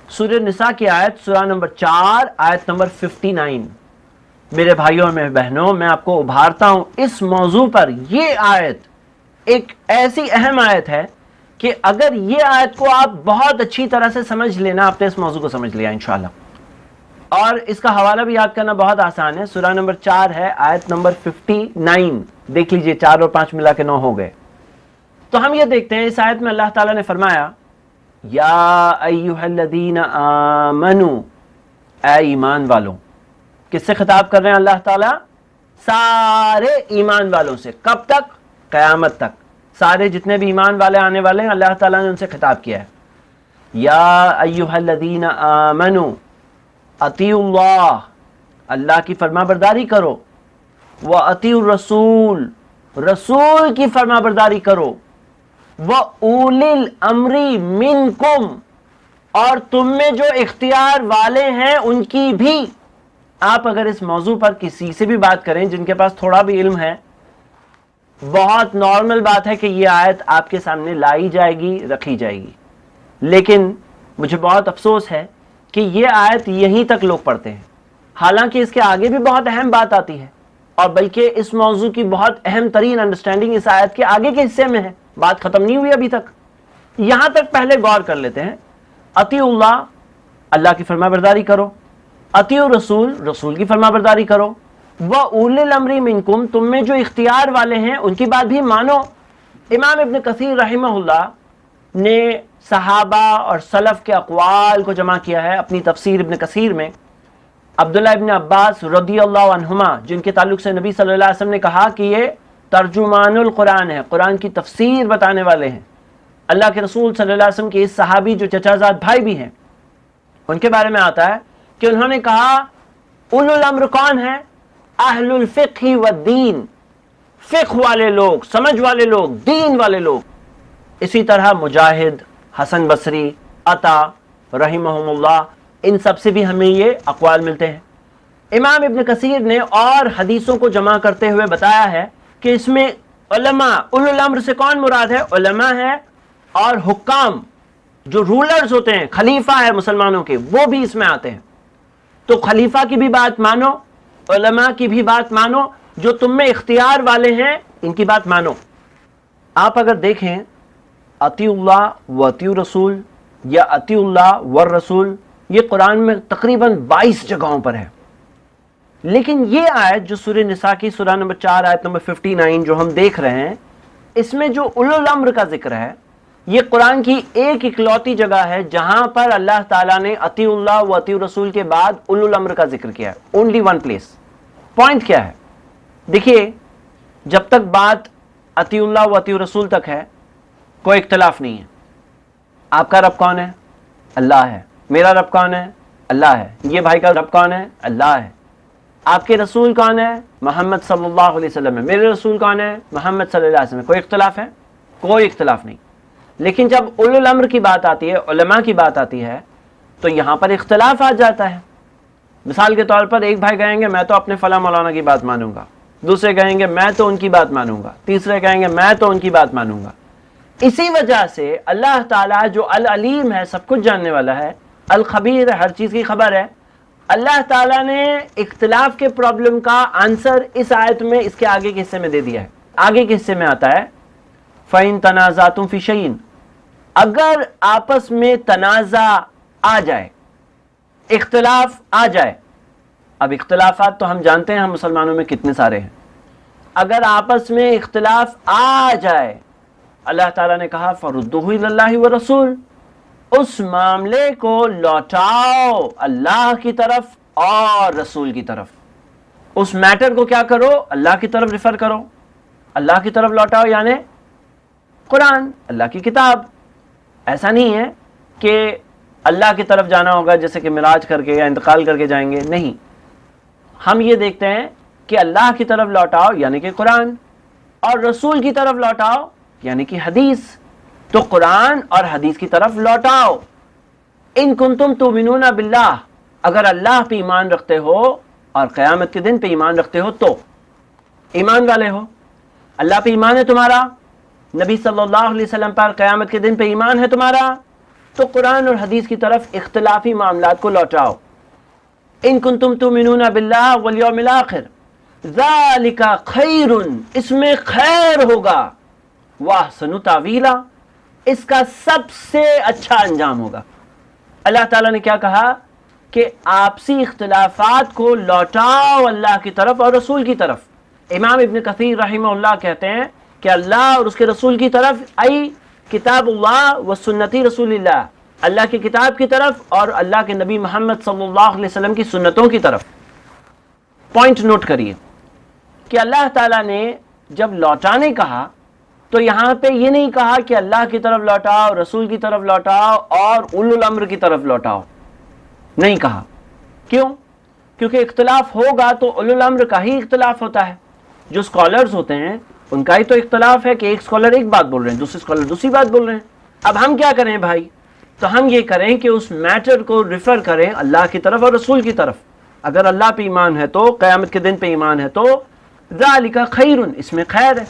سورہ نساء کی آیت سورہ نمبر 4 آیت نمبر 59۔ میرے بھائیوں اور میرے بہنوں، میں آپ کو ابھارتا ہوں اس موضوع پر۔ یہ آیت ایک ایسی اہم آیت ہے کہ اگر یہ آیت کو آپ بہت اچھی طرح سے سمجھ لینا، آپ نے اس موضوع کو سمجھ لیا انشاءاللہ۔ اور اس کا حوالہ بھی یاد کرنا بہت آسان ہے، سورہ نمبر 4 ہے آیت نمبر 59۔ دیکھ لیجئے، 4 اور 5 ملا کے 9 ہو گئے۔ تو ہم یہ دیکھتے ہیں اس آیت میں اللہ تعالیٰ نے فرمایا یا ایھا الذین آمنوا، اے ایمان والوں۔ کس سے خطاب کر رہے ہیں اللہ تعالیٰ؟ سارے ایمان والوں سے۔ کب تک؟ قیامت تک۔ سارے جتنے بھی ایمان والے آنے والے ہیں اللہ تعالیٰ نے ان سے خطاب کیا ہے۔ یا ایھا الذین آمنوا اطیعوا اللہ، اللہ کی فرما برداری کرو، واطیعوا الرسول، رسول کی فرما برداری کرو، وَأُولِي الْأَمْرِ مِنْكُمْ، اور تم میں جو اختیار والے ہیں ان کی بھی۔ آپ اگر اس موضوع پر کسی سے بھی بات کریں جن کے پاس تھوڑا بھی علم ہے، بہت نارمل بات ہے کہ یہ آیت آپ کے سامنے لائی جائے گی، رکھی جائے گی۔ لیکن مجھے بہت افسوس ہے کہ یہ آیت یہیں تک لوگ پڑھتے ہیں، حالانکہ اس کے آگے بھی بہت اہم بات آتی ہے، اور بلکہ اس موضوع کی بہت اہم ترین انڈرسٹینڈنگ اس آیت کے آگے کے حصے میں ہے۔ بات ختم نہیں ہوئی ابھی تک، یہاں تک پہلے غور کر لیتے ہیں۔ اطیعوا اللہ، اللہ کی فرما برداری کرو، اطیعوا الرسول، رسول کی فرما برداری کرو، وَأُولِي الْأَمْرِ مِنْكُمْ، تم میں جو اختیار والے ہیں ان کی بات بھی مانو۔ امام ابن کثیر رحمہ اللہ نے صحابہ اور سلف کے اقوال کو جمع کیا ہے اپنی تفسیر ابن کثیر میں۔ عبداللہ ابن عباس رضی اللہ عنہما، جن کے تعلق سے نبی صلی اللہ علیہ وسلم نے کہا کہ یہ ترجمان القرآن ہے، قرآن کی تفسیر بتانے والے ہیں، اللہ کے رسول صلی اللہ علیہ وسلم کے اس صحابی جو چچا زاد بھائی بھی ہیں، ان کے بارے میں آتا ہے کہ انہوں نے کہا اولو الامر کون ہے؟ اہل الفقہ والدین، فقہ والے لوگ، سمجھ والے لوگ، دین والے لوگ۔ اسی طرح مجاہد، حسن بصری، عطا رحمہم اللہ، ان سب سے بھی ہمیں یہ اقوال ملتے ہیں۔ امام ابن کثیر نے اور حدیثوں کو جمع کرتے ہوئے بتایا ہے کہ اس میں علماء، اولو الامر سے کون مراد ہے؟ علماء ہے، اور حکام جو رولرز ہوتے ہیں، خلیفہ ہے مسلمانوں کے، وہ بھی اس میں آتے ہیں۔ تو خلیفہ کی بھی بات مانو، علماء کی بھی بات مانو، جو تم میں اختیار والے ہیں ان کی بات مانو۔ آپ اگر دیکھیں اطیعوا اللہ و اطیعوا الرسول یا اطیعوا اللہ والرسول، یہ قرآن میں تقریباً 22 جگہوں پر ہے۔ لیکن یہ آیت جو سورہ نساء کی سورہ نمبر 4 آیت نمبر 59 جو ہم دیکھ رہے ہیں، اس میں جو اولو الامر کا ذکر ہے، یہ قرآن کی ایک اکلوتی جگہ ہے جہاں پر اللہ تعالیٰ نے اطیعوا اللہ و اطیعوا الرسول کے بعد اولو الامر کا ذکر کیا ہے۔ Only one place. پوائنٹ کیا ہے؟ دیکھیے، جب تک بات اطیعوا اللہ و اطیعوا الرسول تک ہے کوئی اختلاف نہیں ہے۔ آپ کا رب کون ہے؟ اللہ ہے۔ میرا رب کون ہے؟ اللہ ہے۔ یہ بھائی کا رب کون ہے؟ اللہ ہے۔ آپ کے رسول کون ہے؟ محمد صلی اللہ علیہ وسلم ہے۔ میرے رسول کون ہے؟ محمد صلی اللہ علیہ وسلم ہے۔ کوئی اختلاف ہے؟ کوئی اختلاف نہیں۔ لیکن جب اولو الامر کی بات آتی ہے، علماء کی بات آتی ہے، تو یہاں پر اختلاف آ جاتا ہے۔ مثال کے طور پر ایک بھائی کہیں گے میں تو اپنے فلاں مولانا کی بات مانوں گا، دوسرے کہیں گے میں تو ان کی بات مانوں گا، تیسرے کہیں گے میں تو ان کی بات مانوں گا۔ اسی وجہ سے اللہ تعالیٰ جو العلیم ہے، سب کچھ جاننے والا ہے، الخبیر ہے، ہر چیز کی خبر ہے، اللہ تعالیٰ نے اختلاف کے پرابلم کا آنسر اس آیت میں اس کے آگے کے حصے میں دے دیا ہے۔ آگے کے حصے میں آتا ہے فَإِن تَنَازَعْتُمْ فِي شَيْءٍ، اگر آپس میں تنازع آ جائے، اختلاف آ جائے۔ اب اختلافات تو ہم جانتے ہیں ہم مسلمانوں میں کتنے سارے ہیں۔ اگر آپس میں اختلاف آ جائے، اللہ تعالیٰ نے کہا فَرُدُّوهُ إِلَى اللَّهِ وَالرَّسُولِ، اس معاملے کو لوٹاؤ اللہ کی طرف اور رسول کی طرف۔ اس میٹر کو کیا کرو؟ اللہ کی طرف ریفر کرو، اللہ کی طرف لوٹاؤ، یعنی قرآن، اللہ کی کتاب۔ ایسا نہیں ہے کہ اللہ کی طرف جانا ہوگا جیسے کہ معراج کر کے یا انتقال کر کے جائیں گے، نہیں۔ ہم یہ دیکھتے ہیں کہ اللہ کی طرف لوٹاؤ یعنی کہ قرآن، اور رسول کی طرف لوٹاؤ یعنی کہ حدیث۔ تو قرآن اور حدیث کی طرف لوٹاؤ۔ ان کنتم تؤمنون باللہ، اگر اللہ پہ ایمان رکھتے ہو اور قیامت کے دن پہ ایمان رکھتے ہو تو ایمان والے ہو۔ اللہ پہ ایمان ہے تمہارا، نبی صلی اللہ علیہ وسلم پر قیامت کے دن پہ ایمان ہے تمہارا، تو قرآن اور حدیث کی طرف اختلافی معاملات کو لوٹاؤ. ان کنتم تؤمنون باللہ والیوم الآخر ذالک خیر، اس میں خیر ہوگا، واحسن تاویلا، اس کا سب سے اچھا انجام ہوگا. اللہ تعالیٰ نے کیا کہا کہ آپسی اختلافات کو لوٹاؤ اللہ کی طرف اور رسول کی طرف. امام ابن کثیر رحمہ اللہ کہتے ہیں کہ اللہ اور اس کے رسول کی طرف ای کتاب اللہ و سنتی رسول اللہ، اللہ کی کتاب کی طرف اور اللہ کے نبی محمد صلی اللہ علیہ وسلم کی سنتوں کی طرف. پوائنٹ نوٹ کریے کہ اللہ تعالیٰ نے جب لوٹانے کہا تو یہاں پہ یہ نہیں کہا کہ اللہ کی طرف لوٹاؤ، رسول کی طرف لوٹاؤ اور اولو الامر کی طرف لوٹاؤ، نہیں کہا. کیوں؟ کیونکہ اختلاف ہوگا تو اولو الامر کا ہی اختلاف ہوتا ہے. جو اسکالرز ہوتے ہیں ان کا ہی تو اختلاف ہے کہ ایک اسکالر ایک بات بول رہے ہیں، دوسرے اسکالر دوسری بات بول رہے ہیں. اب ہم کیا کریں بھائی؟ تو ہم یہ کریں کہ اس میٹر کو ریفر کریں اللہ کی طرف اور رسول کی طرف. اگر اللہ پہ ایمان ہے تو، قیامت کے دن پہ ایمان ہے تو ذالک خیر، اس میں خیر ہے.